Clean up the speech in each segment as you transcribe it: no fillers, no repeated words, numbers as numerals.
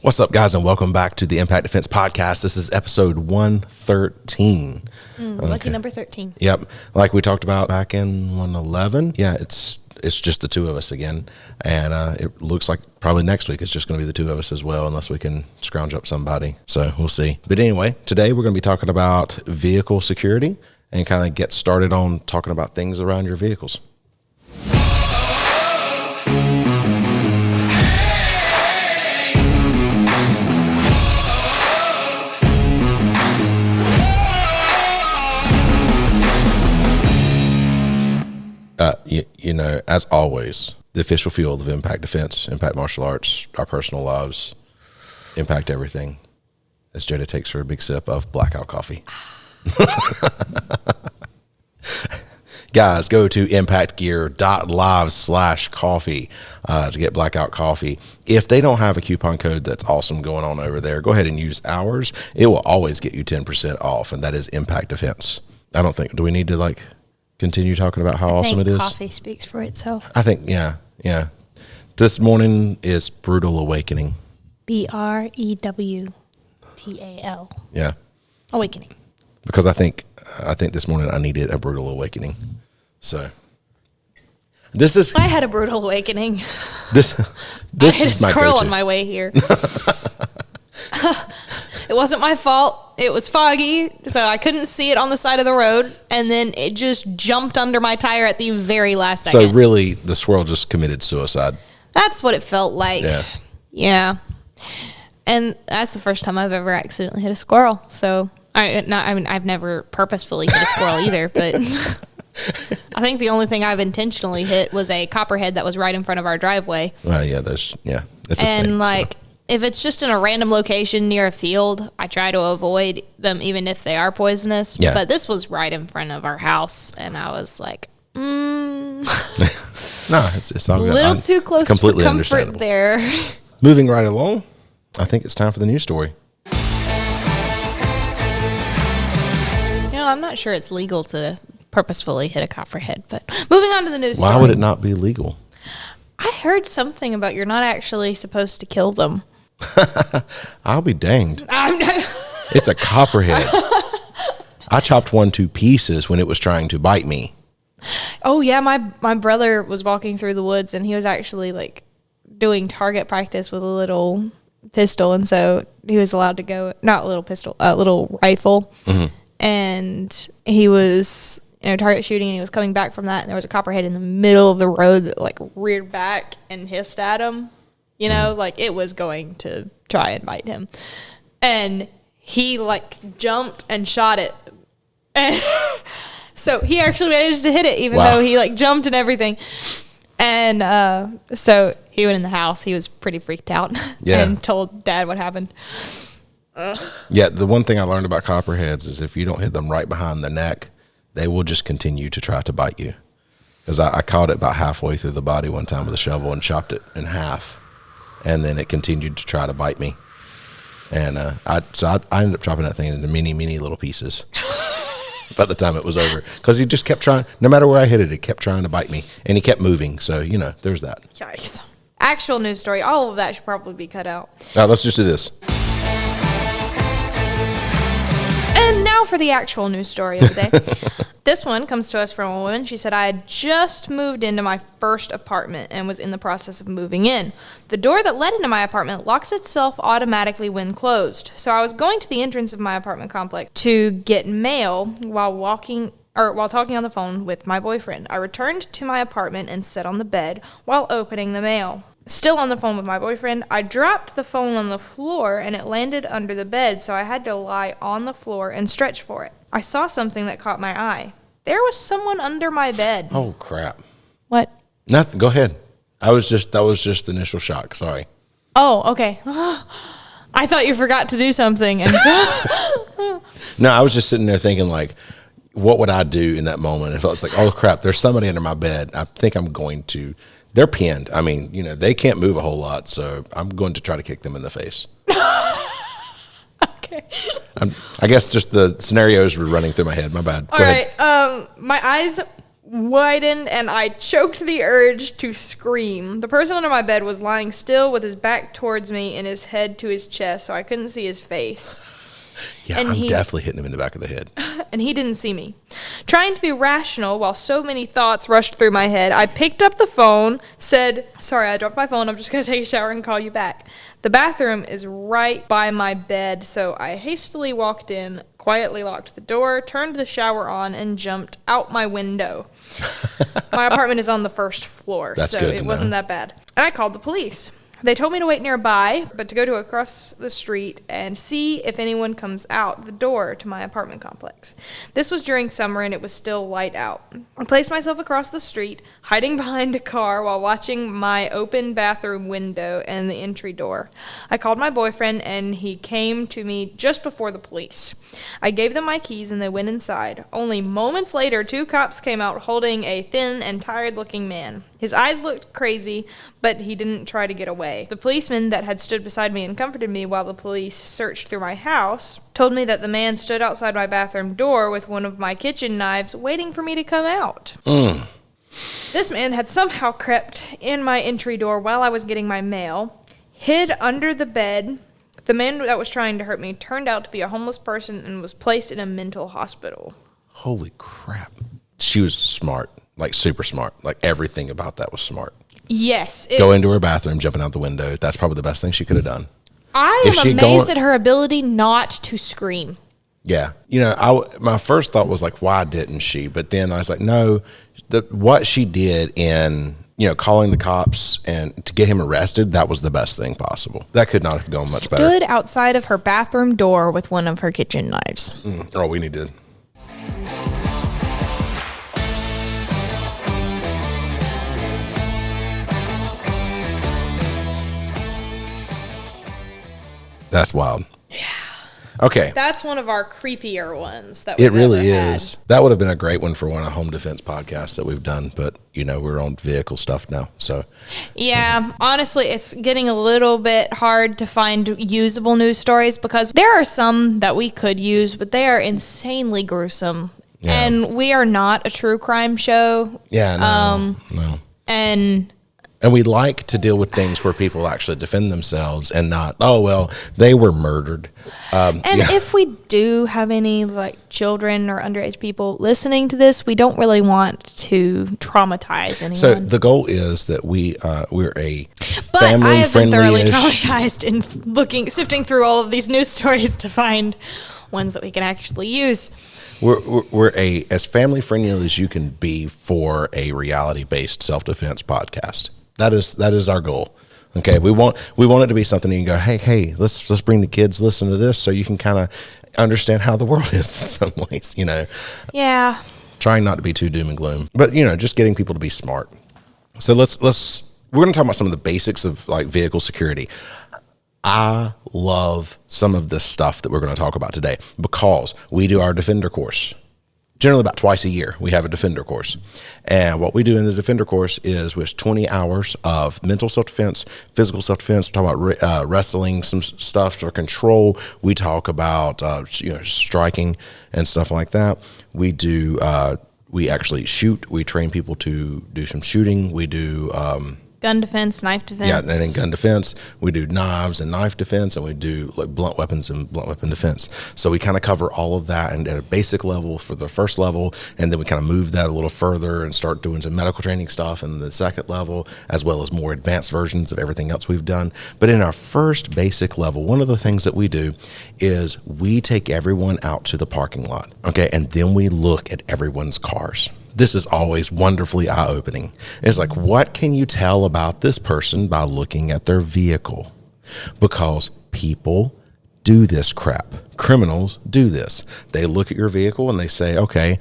What's up, guys, and welcome back to the Impact Defense Podcast. This is episode 113. Lucky number 13. Yep. Like we talked about back in 111. Yeah, it's just the two of us again. And it looks like probably next week it's just going to be the two of us as well, unless we can scrounge up somebody. So we'll see. But anyway, today we're going to be talking about vehicle security and kind of get started on talking about things around your vehicles. You know, as always, the official field of Impact Defense, Impact Martial Arts, our personal lives, impact everything. As Jada takes her a big sip of blackout coffee. Guys, go to impactgear.live/coffee to get blackout coffee. If they don't have a coupon code that's awesome going on over there, go ahead and use ours. It will always get you 10% off, and that is Impact Defense. I don't think, do we need to continue talking about how awesome it is? Coffee speaks for itself. I think, yeah. This morning is Brutal Awakening. BREWTAL. Yeah. Awakening. Because I think this morning I needed a brutal awakening. So this is. I had a brutal awakening. This I hit is a my squirrel go-to. on my way here. It wasn't my fault. It was foggy, so I couldn't see it on the side of the road, and then it just jumped under my tire at the very last second. So really, the squirrel just committed suicide. That's what it felt like. Yeah. And that's the first time I've ever accidentally hit a squirrel. So I've never purposefully hit a squirrel either, but I think the only thing I've intentionally hit was a copperhead that was right in front of our driveway. Well, yeah, it's a snake, if it's just in a random location near a field, I try to avoid them even if they are poisonous. Yeah. But this was right in front of our house, and I was like, No, it's all good. a little too close for completely comfort understandable. there. Moving right along, I think it's time for the news story. I'm not sure it's legal to purposefully hit a copperhead, but moving on to the news story. Why would it not be legal? I heard something about you're not actually supposed to kill them. I'll be danged. It's a copperhead. I chopped one to pieces when it was trying to bite me. Oh, yeah. My brother was walking through the woods, and he was actually doing target practice with a little pistol. And so he was allowed to go, not a little pistol, a little rifle. Mm-hmm. And he was, target shooting, and he was coming back from that. And there was a copperhead in the middle of the road that reared back and hissed at him. It was going to try and bite him. And he jumped and shot it. And so he actually managed to hit it, even though he jumped and everything. And so he went in the house. He was pretty freaked out and told Dad what happened. Yeah, the one thing I learned about copperheads is if you don't hit them right behind the neck, they will just continue to try to bite you. Because I caught it about halfway through the body one time with a shovel and chopped it in half. And then it continued to try to bite me. And I ended up chopping that thing into many, many little pieces by the time it was over. Because he just kept trying, no matter where I hit it, it kept trying to bite me. And he kept moving. So, there's that. Yikes. Actual news story. All of that should probably be cut out. Now, let's just do this. And now for the actual news story of the day. This one comes to us from a woman. She said, I had just moved into my first apartment and was in the process of moving in. The door that led into my apartment locks itself automatically when closed. So I was going to the entrance of my apartment complex to get mail while talking on the phone with my boyfriend. I returned to my apartment and sat on the bed while opening the mail. Still on the phone with my boyfriend, I dropped the phone on the floor and it landed under the bed, so I had to lie on the floor and stretch for it. I saw something that caught my eye. There was someone under my bed. Oh, crap. What? Nothing. Go ahead. That was just the initial shock. Sorry. Oh, okay. I thought you forgot to do something. And No, I was just sitting there thinking, what would I do in that moment? If I was like, oh, crap, there's somebody under my bed. I think I'm going to. They're pinned. I mean, they can't move a whole lot, so I'm going to try to kick them in the face. Okay. I guess just the scenarios were running through my head. My bad. All right. My eyes widened and I choked the urge to scream. The person under my bed was lying still with his back towards me and his head to his chest, so I couldn't see his face. Yeah, I'm definitely hitting him in the back of the head. And he didn't see me. Trying to be rational while so many thoughts rushed through my head, I picked up the phone, said, "Sorry, I dropped my phone. I'm just going to take a shower and call you back." The bathroom is right by my bed, so I hastily walked in, quietly locked the door, turned the shower on, and jumped out my window. My apartment is on the first floor, so it wasn't that bad. And I called the police. They told me to wait nearby, but to go to across the street and see if anyone comes out the door to my apartment complex. This was during summer and it was still light out. I placed myself across the street, hiding behind a car while watching my open bathroom window and the entry door. I called my boyfriend and he came to me just before the police. I gave them my keys and they went inside. Only moments later, 2 cops came out holding a thin and tired-looking man. His eyes looked crazy, but he didn't try to get away. The policeman that had stood beside me and comforted me while the police searched through my house told me that the man stood outside my bathroom door with one of my kitchen knives waiting for me to come out. This man had somehow crept in my entry door while I was getting my mail, hid under the bed. The man that was trying to hurt me turned out to be a homeless person and was placed in a mental hospital. Holy crap. She was smart. Like, super smart. Like, everything about that was smart. Yes. Go into her bathroom, jumping out the window. That's probably the best thing she could have done. I am amazed at her ability not to scream. Yeah. You know, my first thought was like, why didn't she? But then I was like, no, what she did in, calling the cops and to get him arrested, that was the best thing possible. That could not have gone much better. Stood outside of her bathroom door with one of her kitchen knives. Oh, we need to... That's wild. Yeah. Okay. That's one of our creepier ones that it really is. That would have been a great one for one of home defense podcasts that we've done, but we're on vehicle stuff now. So yeah, honestly, it's getting a little bit hard to find usable news stories because there are some that we could use, but they are insanely gruesome. Yeah. And we are not a true crime show. Yeah, no. And we like to deal with things where people actually defend themselves and not, oh, well, they were murdered. If we do have any children or underage people listening to this, we don't really want to traumatize anyone. So the goal is that we're a family-friendly-ish. But I have been thoroughly traumatized in sifting through all of these news stories to find ones that we can actually use. We're as family-friendly as you can be for a reality-based self-defense podcast. That is our goal. Okay, we want it to be something you can go, hey, let's bring the kids, listen to this, so you can kind of understand how the world is in some ways. Yeah. Trying not to be too doom and gloom, but just getting people to be smart. So we're going to talk about some of the basics of vehicle security. I love some of this stuff that we're going to talk about today because we do our Defender course. Generally about twice a year, we have a Defender course. And what we do in the Defender course is with 20 hours of mental self-defense, physical self-defense. We talk about wrestling, some stuff for control. We talk about striking and stuff like that. We do. We actually shoot. We train people to do some shooting. We do... gun defense, knife defense. Yeah, and then gun defense. We do knives and knife defense, and we do blunt weapons and blunt weapon defense. So we kind of cover all of that and at a basic level for the first level, and then we kind of move that a little further and start doing some medical training stuff in the second level, as well as more advanced versions of everything else we've done. But in our first basic level, one of the things that we do is we take everyone out to the parking lot, okay, and then we look at everyone's cars. This is always wonderfully eye-opening. It's like, what can you tell about this person by looking at their vehicle? Because people do this crap. Criminals do this. They look at your vehicle and they say, okay,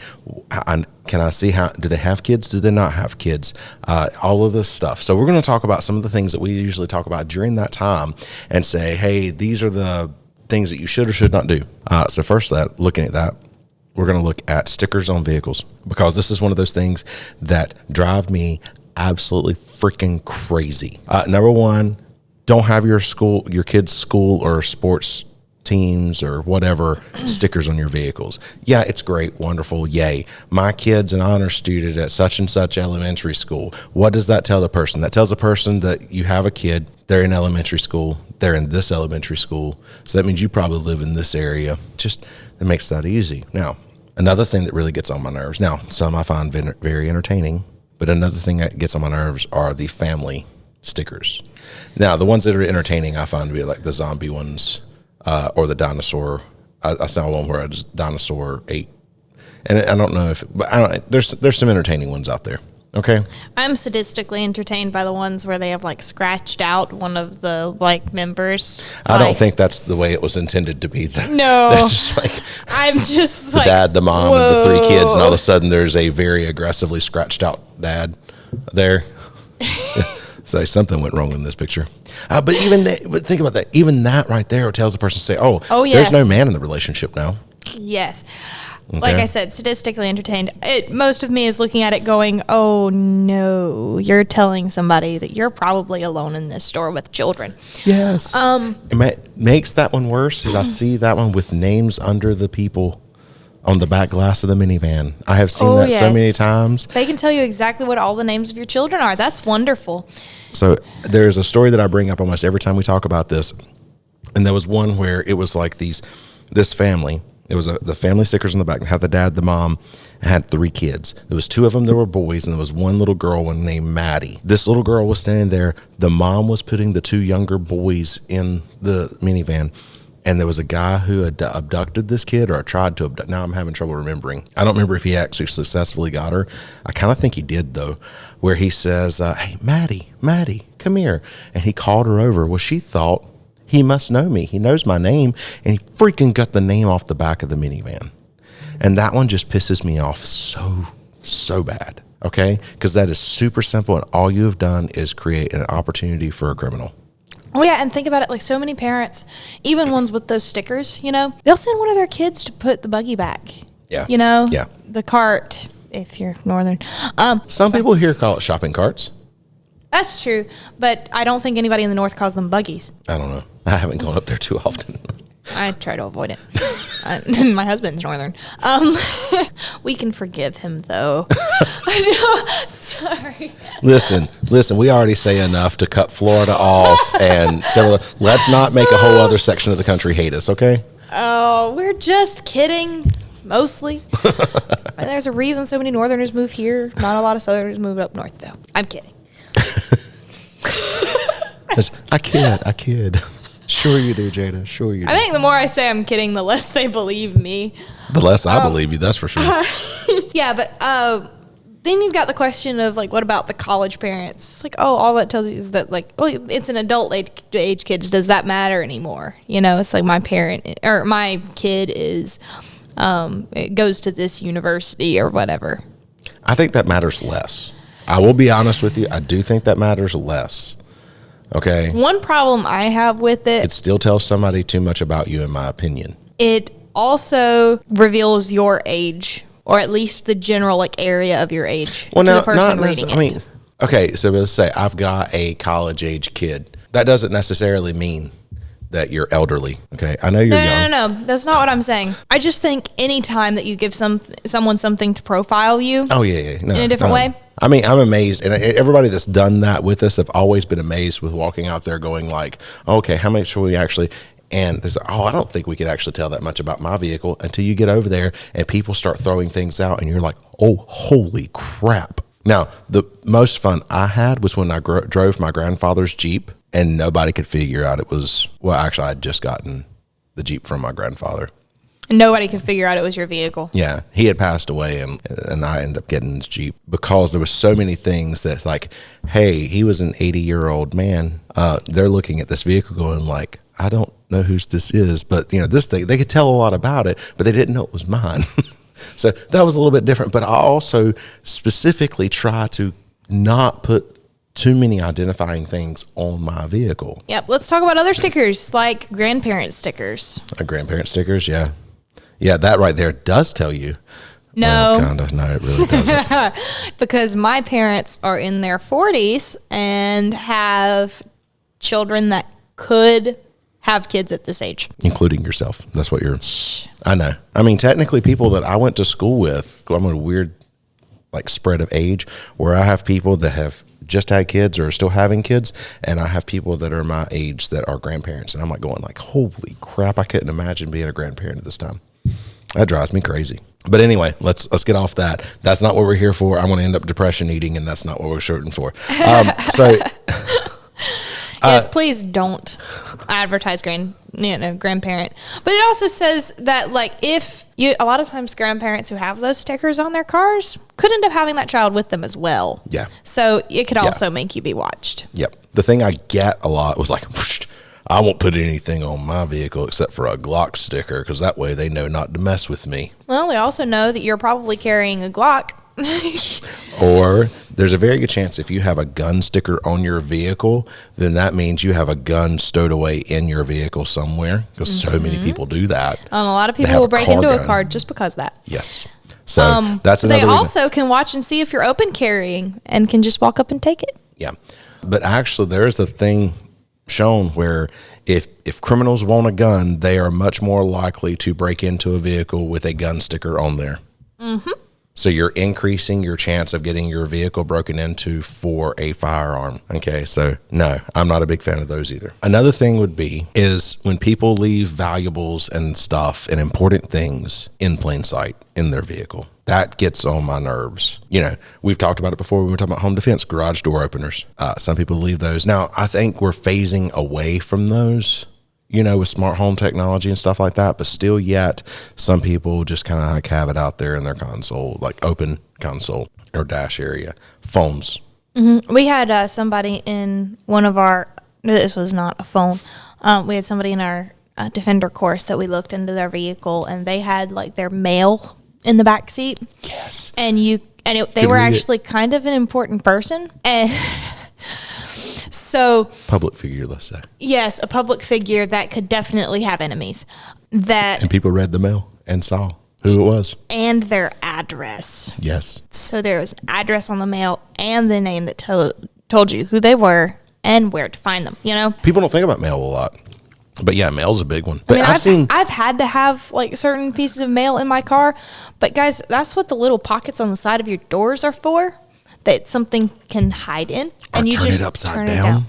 can I see do they have kids? Do they not have kids? All of this stuff. So we're going to talk about some of the things that we usually talk about during that time and say, hey, these are the things that you should or should not do. So first, looking at that, we're going to look at stickers on vehicles because this is one of those things that drive me absolutely freaking crazy. Number one, don't have your kids' school or sports teams or whatever stickers on your vehicles. Yeah, it's great, wonderful, yay. My kid's an honor student at such and such elementary school. What does that tell the person? That tells the person that you have a kid, they're in elementary school, they're in this elementary school, so that means you probably live in this area. Just, it makes that easy. Now, another thing that really gets on my nerves, now, some I find very entertaining, but another thing that gets on my nerves are the family stickers. Now, the ones that are entertaining I find to be like the zombie ones or the dinosaur. I saw one where a dinosaur ate. And I don't know if, but there's some entertaining ones out there. Okay. I'm sadistically entertained by the ones where they have like scratched out one of the like members. I don't think that's the way it was intended to be. No. That's just like I'm just the like dad, the mom, whoa. and the 3 kids, and all of a sudden there's a very aggressively scratched out dad there. So something went wrong in this picture. But but think about that. Even that right there tells the person to say, "Oh, yes. There's no man in the relationship now." Yes. Okay. Like I said, sadistically entertained. Most of me is looking at it going, oh no, you're telling somebody that you're probably alone in this store with children. Yes. It makes that one worse is I see that one with names under the people on the back glass of the minivan. I have seen that so many times. They can tell you exactly what all the names of your children are. That's wonderful. So there's a story that I bring up almost every time we talk about this. And there was one where it was like this family. It was the family stickers on the back. It had the dad, the mom, and had 3 kids. There was 2 of them that were boys, and there was one little girl named Maddie. This little girl was standing there. The mom was putting the 2 younger boys in the minivan, and there was a guy who had abducted this kid or tried to abduct. Now I'm having trouble remembering. I don't remember if he actually successfully got her. I kind of think he did, though, where he says, hey, Maddie, come here. And he called her over. Well, she thought, he must know me. He knows my name. And he freaking got the name off the back of the minivan. And that one just pisses me off so bad. Okay? Because that is super simple. And all you have done is create an opportunity for a criminal. Oh, yeah. And think about it. Like so many parents, even ones with those stickers, they'll send one of their kids to put the buggy back. Yeah. Yeah. The cart, if you're northern. Some people here call it shopping carts. That's true, but I don't think anybody in the north calls them buggies. I don't know. I haven't gone up there too often. I try to avoid it. My husband's northern. We can forgive him, though. Sorry. Listen. We already say enough to cut Florida off, and let's not make a whole other section of the country hate us, okay? Oh, we're just kidding. Mostly. There's a reason so many northerners move here. Not a lot of southerners move up north, though. I'm kidding. I kid. Sure you do, Jada. Sure you do. I think the more I say I'm kidding, the less they believe me. The less I believe you, that's for sure. Yeah, but then you've got the question of, like, what about the college parents? It's like, oh, all that tells you is that, like, well, it's an adult age kids. Does that matter anymore? It's like my kid is, it goes to this university or whatever. I think that matters less. I will be honest with you. I do think that matters less. Okay. One problem I have with it still tells somebody too much about you, in my opinion. It also reveals your age, or at least the general area of your age to the person reading it. Okay, so let's say I've got a college age kid. That doesn't necessarily mean that you're elderly. Okay, I know you're young. No, that's not what I'm saying. I just think any time that you give someone something to profile you, in a different way. I mean, I'm amazed, and everybody that's done that with us have always been amazed with walking out there going like, okay, how much should we actually, and they say, I don't think we could actually tell that much about my vehicle until you get over there and people start throwing things out and you're like, oh, holy crap. Now, the most fun I had was when I drove my grandfather's Jeep and nobody could figure out it was, well, actually, I'd just gotten the Jeep from my grandfather. Nobody could figure out it was your vehicle. Yeah, he had passed away, and I ended up getting his Jeep because there were so many things that's like, hey, he was an 80-year-old man. They're looking at this vehicle going like, I don't know whose this is, but this thing, they could tell a lot about it, but they didn't know it was mine. So that was a little bit different. But I also specifically try to not put too many identifying things on my vehicle. Yep. Let's talk about other stickers, like grandparent stickers. Grandparent stickers, yeah. Yeah, that right there does tell you. No. Well, kind of. No, it really doesn't. Because my parents are in their 40s and have children that could have kids at this age. Including yourself. That's what you're. I know. I mean, technically, people that I went to school with, I'm in a weird like spread of age where I have people that have just had kids or are still having kids, and I have people that are my age that are grandparents, and I'm like going like, holy crap, I couldn't imagine being a grandparent at this time. That drives me crazy. But anyway, let's get off that. That's not what we're here for. I'm going to end up depression eating, and that's not what we're shooting for. Yes, please don't advertise grandparent. But it also says that like if you, a lot of times grandparents who have those stickers on their cars could end up having that child with them as well. Yeah. So it could also make you be watched. Yep. The thing I get a lot was like, I won't put anything on my vehicle except for a Glock sticker because that way they know not to mess with me. Well, they also know that you're probably carrying a Glock. Or there's a very good chance if you have a gun sticker on your vehicle, then that means you have a gun stowed away in your vehicle somewhere because so many people do that. And a lot of people will break into a car just because of that. Yes. So that's another reason. They also can watch and see if you're open carrying and can just walk up and take it. Yeah. But actually there's a thing shown where if criminals want a gun, they are much more likely to break into a vehicle with a gun sticker on there. Mm-hmm. So you're increasing your chance of getting your vehicle broken into for a firearm. Okay, so no, I'm not a big fan of those either. Another thing would be is when people leave valuables and stuff and important things in plain sight in their vehicle. That gets on my nerves. You know, we've talked about it before. We were talking about home defense, garage door openers. Some people leave those. Now, I think we're phasing away from those, you know, with smart home technology and stuff like that. But still yet, some people just kind of like have it out there in their console, like open console or dash area. Phones. Mm-hmm. We had somebody in one of our, this was not a phone. We had somebody in our Defender course that we looked into their vehicle, and they had like their mail in the back seat. Yes. And they were actually kind of an important person. And so public figure, let's say. Yes, a public figure that could definitely have enemies. And people read the mail and saw who it was. And their address. Yes. So there was an address on the mail and the name that told you who they were and where to find them, you know? People don't think about mail a lot. But yeah, mail's a big one. But I've had to have like certain pieces of mail in my car, but guys, that's what the little pockets on the side of your doors are for. That something can hide in, and or you turn just it upside turn down. It down.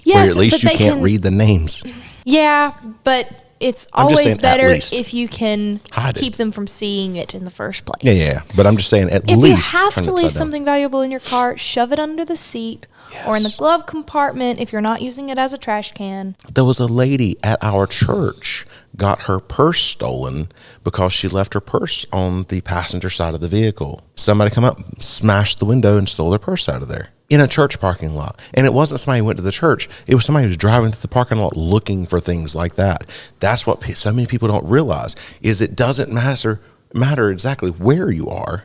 Yes, where at least you can't read the names. Yeah, but it's always better if you can keep them from seeing it in the first place. Yeah. But I'm just saying, at least if you have to leave something valuable in your car, shove it under the seat or in the glove compartment if you're not using it as a trash can. There was a lady at our church got her purse stolen because she left her purse on the passenger side of the vehicle. Somebody come up, smashed the window, and stole their purse out of there in a church parking lot. And it wasn't somebody who went to the church. It was somebody who was driving through the parking lot looking for things like that. That's what so many people don't realize, is it doesn't matter exactly where you are.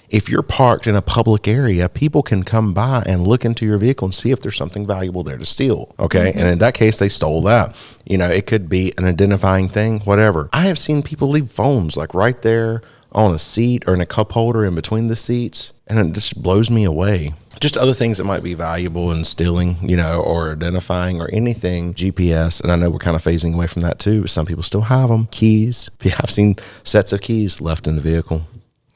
If you're parked in a public area, people can come by and look into your vehicle and see if there's something valuable there to steal. Okay. Mm-hmm. And in that case, they stole that. You know, it could be an identifying thing, whatever. I have seen people leave phones like right there on a seat or in a cup holder in between the seats. And it just blows me away. Just other things that might be valuable in stealing, you know, or identifying or anything. GPS. And I know we're kind of phasing away from that too. But some people still have them. Keys. Yeah, I've seen sets of keys left in the vehicle.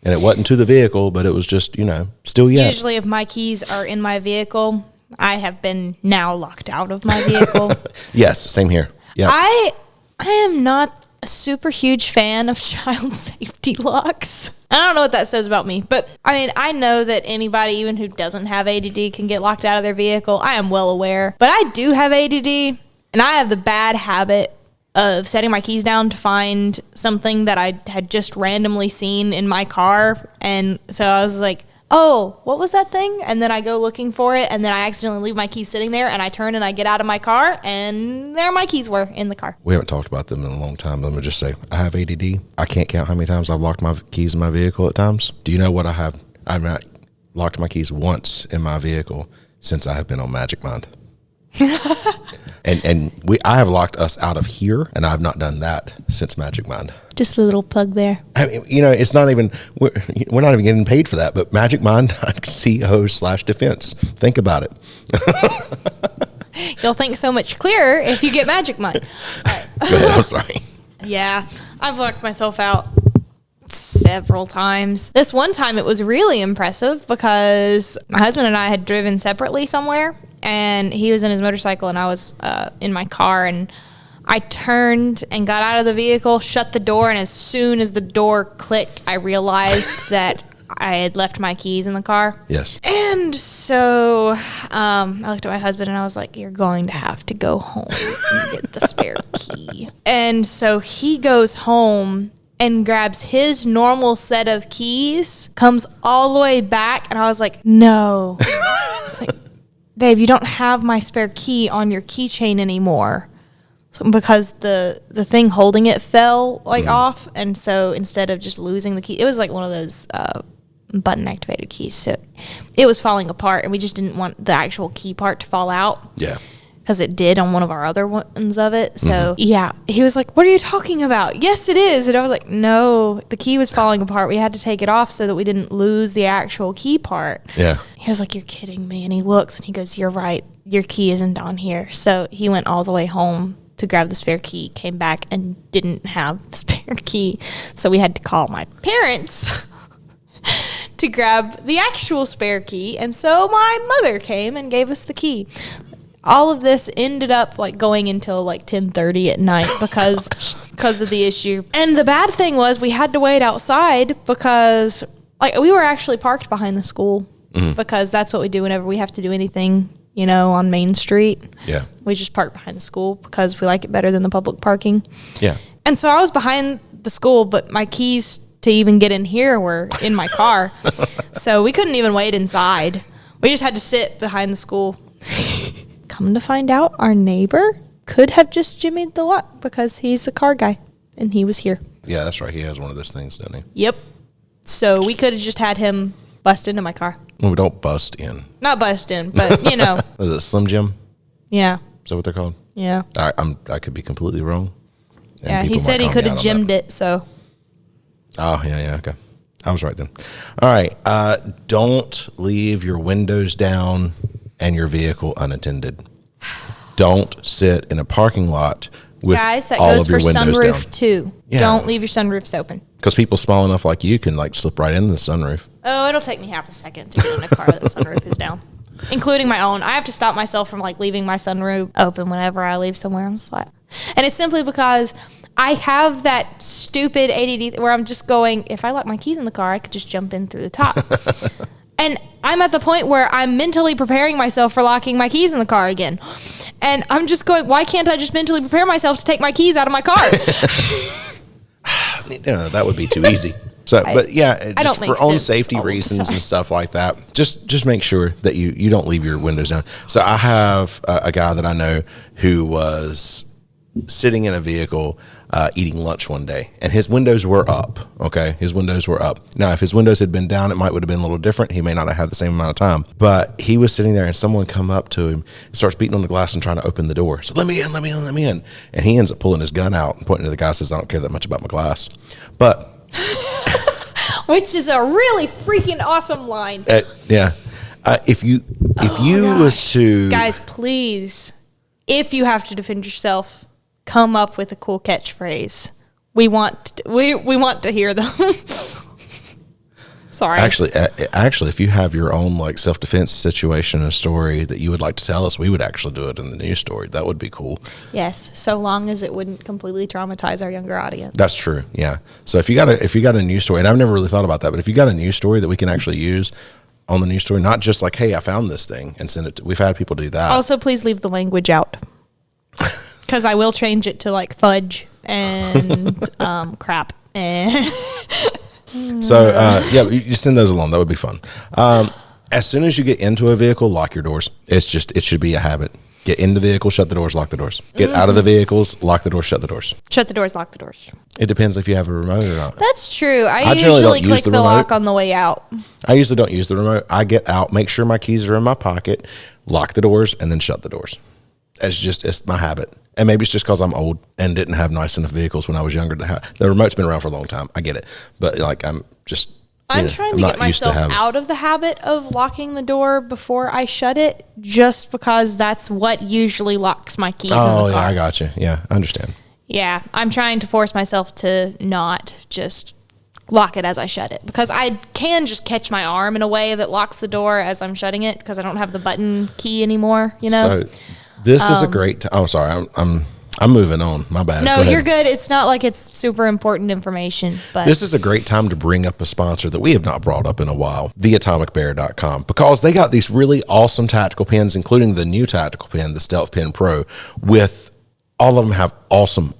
And it wasn't to the vehicle, but it was just, you know, still yet. Usually if my keys are in my vehicle, I have been now locked out of my vehicle. Yes, same here. Yeah. I am not a super huge fan of child safety locks. I don't know what that says about me, but I mean, I know that anybody, even who doesn't have ADD, can get locked out of their vehicle. I am well aware, but I do have ADD, and I have the bad habit of setting my keys down to find something that I had just randomly seen in my car. And so I was like, oh, what was that thing? And then I go looking for it, and then I accidentally leave my keys sitting there, and I turn and I get out of my car, and there my keys were in the car. We haven't talked about them in a long time. Let me just say, I have ADD. I can't count how many times I've locked my keys in my vehicle at times. Do you know what I have? I've not locked my keys once in my vehicle since I have been on Magic Mind. I have locked us out of here, and I've not done that since Magic Mind. Just a little plug there. I mean, you know, it's not even, we're not even getting paid for that, but Magic Mind, CO/defense. Think about it. You'll think so much clearer if you get magic mine. All right. Go ahead, I'm sorry. Yeah, I've locked myself out several times. This one time it was really impressive because my husband and I had driven separately somewhere, and he was in his motorcycle and I was in my car, and I turned and got out of the vehicle, shut the door, and as soon as the door clicked, I realized that I had left my keys in the car. Yes. And so I looked at my husband and I was like, you're going to have to go home and get the spare key. And so he goes home and grabs his normal set of keys, comes all the way back, and I was like, no. It's like, babe, you don't have my spare key on your keychain anymore. So, because the thing holding it fell off, and so instead of just losing the key, it was like one of those button activated keys, so it was falling apart, and we just didn't want the actual key part to fall out. Yeah. Because it did on one of our other ones of it. So, yeah, he was like, what are you talking about? Yes, it is. And I was like, no, the key was falling apart. We had to take it off so that we didn't lose the actual key part. Yeah. He was like, you're kidding me. And he looks and he goes, you're right. Your key isn't on here. So he went all the way home to grab the spare key, came back and didn't have the spare key. So we had to call my parents to grab the actual spare key. And so my mother came and gave us the key. All of this ended up going until 10:30 at night because of the issue. And the bad thing was we had to wait outside because we were actually parked behind the school because that's what we do whenever we have to do anything, on Main Street. Yeah. We just park behind the school because we like it better than the public parking. Yeah. And so I was behind the school, but my keys to even get in here were in my car. So we couldn't even wait inside. We just had to sit behind the school. Come to find out, our neighbor could have just jimmied the lock because he's a car guy, and he was here. Yeah, that's right. He has one of those things, doesn't he? Yep. So we could have just had him bust into my car. Well, we don't bust in. Not bust in, but, Is it Slim Jim? Yeah. Is that what they're called? Yeah. I could be completely wrong. And Yeah, he said he could have gymmed it, so. Oh, yeah, okay. I was right then. All right. Don't leave your windows down and your vehicle unattended. Don't sit in a parking lot with Guys, that all goes of your for windows sunroof down. too. Yeah. Don't leave your sunroofs open. Because people small enough like you can slip right in the sunroof. Oh, it'll take me half a second to get in a car that sunroof is down, including my own. I have to stop myself from leaving my sunroof open whenever I leave somewhere. I'm just and it's simply because I have that stupid ADD where I'm just going, if I lock my keys in the car, I could just jump in through the top. And I'm at the point where I'm mentally preparing myself for locking my keys in the car again. And I'm just going, why can't I just mentally prepare myself to take my keys out of my car? That would be too easy. So, but yeah, just for own safety reasons and stuff like that, just make sure that you don't leave your windows down. So I have a guy that I know who was sitting in a vehicle eating lunch one day, and his windows were up. Okay, his windows were up. Now, if his windows had been down, it would have been a little different. He may not have had the same amount of time, but he was sitting there, and someone come up to him and starts beating on the glass and trying to open the door. So let me in. And he ends up pulling his gun out and pointing to the guy. Says, "I don't care that much about my glass," but which is a really freaking awesome line. Yeah, if you was to guys, please, if you have to defend yourself, come up with a cool catchphrase. We want to hear them. Sorry. Actually, if you have your own self-defense situation, a story that you would like to tell us, we would actually do it in the news story. That would be cool. Yes, so long as it wouldn't completely traumatize our younger audience. That's true. Yeah. So if you got a news story, and I've never really thought about that, but if you got a news story that we can actually use on the news story, not just hey, I found this thing and send it. We've had people do that. Also, please leave the language out. Because I will change it to fudge and crap. So, you send those along. That would be fun. As soon as you get into a vehicle, lock your doors. It should be a habit. Get in the vehicle, shut the doors, lock the doors. Get out of the vehicles, lock the doors, shut the doors. Shut the doors, lock the doors. It depends if you have a remote or not. That's true. I usually click the lock on the way out. I usually don't use the remote. I get out, make sure my keys are in my pocket, lock the doors, and then shut the doors. It's my habit. And maybe it's just because I'm old and didn't have nice enough vehicles when I was younger. The remote's been around for a long time. I get it. But I'm just... I'm trying to get myself out of the habit of locking the door before I shut it, just because that's what usually locks my keys in the car. Oh, yeah, I got you. Yeah, I understand. Yeah, I'm trying to force myself to not just lock it as I shut it, because I can just catch my arm in a way that locks the door as I'm shutting it, because I don't have the button key anymore, you know? So this is a great oh, sorry, I'm moving on. My bad. No, you're good. It's not like it's super important information, but this is a great time to bring up a sponsor that we have not brought up in a while, theatomicbear.com, because they got these really awesome tactical pens, including the new tactical pen, the Stealth Pen Pro, with all of them have awesome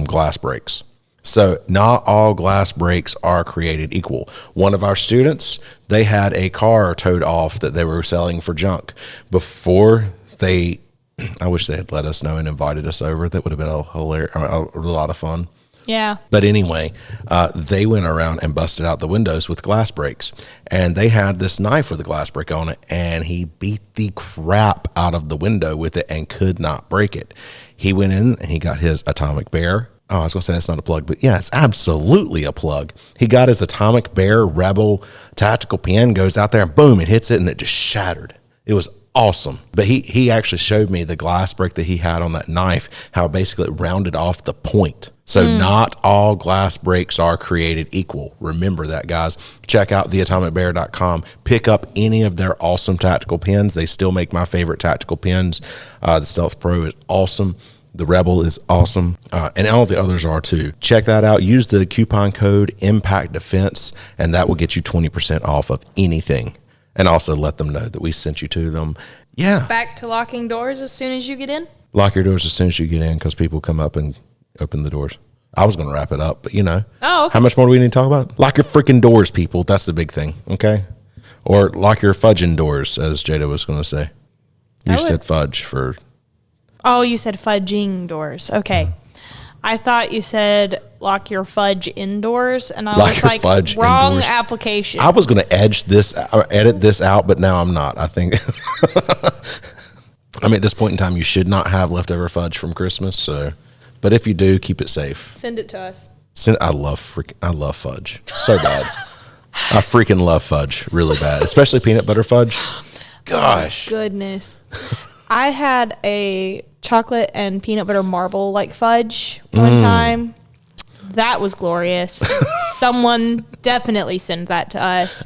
glass breaks. So not all glass breaks are created equal. One of our students, they had a car towed off that they were selling for junk. Before they, I wish they had let us know and invited us over. That would have been a lot of fun. yeah. But anyway, they went around and busted out the windows with glass breaks. And they had this knife with a glass break on it, and he beat the crap out of the window with it and could not break it. He went in and he got his Atomic Bear. Oh, I was going to say that's not a plug, but yeah, it's absolutely a plug. He got his Atomic Bear Rebel tactical pen, goes out there and boom, it hits it and it just shattered. It was awesome. But he actually showed me the glass break that he had on that knife, how basically it rounded off the point. So not all glass breaks are created equal. Remember that, guys. Check out theatomicbear.com. Pick up any of their awesome tactical pens. They still make my favorite tactical pens. The Stealth Pro is awesome. The Rebel is awesome, and all the others are too. Check that out. Use the coupon code Impact Defense, and that will get you 20% off of anything. And also let them know that we sent you to them. Yeah. Back to locking doors as soon as you get in? Lock your doors as soon as you get in, because people come up and open the doors. I was going to wrap it up, but you know. Oh, okay. How much more do we need to talk about? Lock your freaking doors, people. That's the big thing, okay? Or lock your fudging doors, as Jada was going to say. You said fudge for... Oh, you said fudging doors. Okay. I thought you said lock your fudge indoors, and I was like, wrong indoors. Application. I was going to edit this out, but now I'm not. I think, I mean, at this point in time, you should not have leftover fudge from Christmas. So, but if you do, keep it safe. Send it to us. I love fudge so bad. I freaking love fudge really bad, especially peanut butter fudge. Gosh, goodness. I had a chocolate and peanut butter marble like fudge one time. That was glorious. Someone definitely send that to us.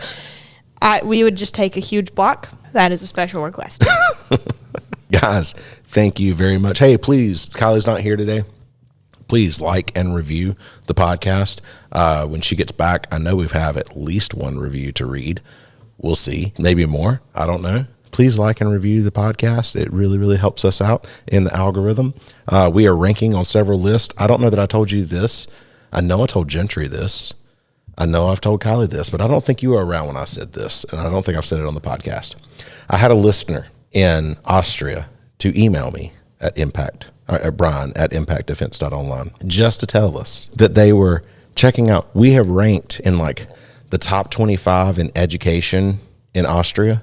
We would just take a huge block. That is a special request. Guys, thank you very much. Hey, please, Kylie's not here today. Please like and review the podcast. When she gets back, I know we have at least one review to read. We'll see. Maybe more. I don't know. Please like and review the podcast. It really, really helps us out in the algorithm. We are ranking on several lists. I don't know that I told you this. I know I told Gentry this. I know I've told Kylie this, but I don't think you were around when I said this, and I don't think I've said it on the podcast. I had a listener in Austria to email me at Brian at impactdefense.online, just to tell us that they were checking out. We have ranked in like the top 25 in education in Austria.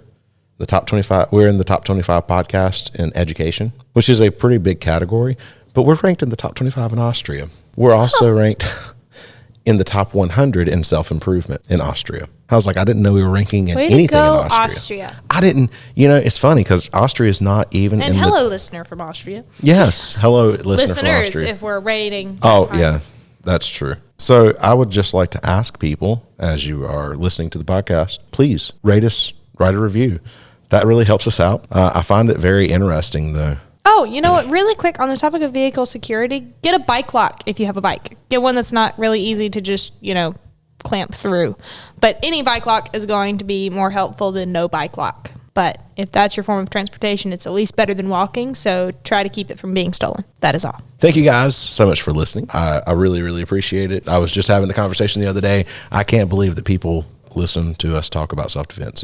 The top 25, we're in the top 25 podcast in education, which is a pretty big category, but we're ranked in the top 25 in Austria. We're also ranked in the top 100 in self-improvement in Austria. I was like, I didn't know we were ranking in anything in Austria. I didn't, it's funny because Austria is not even and hello, listener from Austria. Yes, hello, listener from Austria. Listeners, if we're rating. Oh, yeah, that's true. So I would just like to ask people, as you are listening to the podcast, please rate us, write a review. That really helps us out. I find it very interesting, though. Oh, you know what? Really quick, on the topic of vehicle security, get a bike lock if you have a bike. Get one that's not really easy to just, clamp through. But any bike lock is going to be more helpful than no bike lock. But if that's your form of transportation, it's at least better than walking. So try to keep it from being stolen. That is all. Thank you guys so much for listening. I really, really appreciate it. I was just having the conversation the other day. I can't believe that people listen to us talk about self-defense.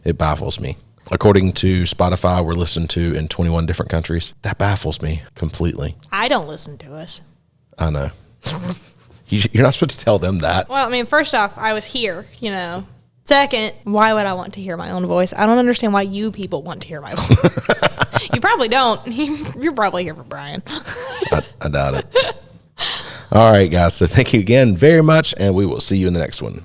It baffles me. According to Spotify, we're listened to in 21 different countries. That baffles me completely. I don't listen to us. I know. You're not supposed to tell them that. Well, I mean, first off, I was here, Second, why would I want to hear my own voice? I don't understand why you people want to hear my voice. You probably don't. You're probably here for Brian. I doubt it. All right, guys. So thank you again very much, and we will see you in the next one.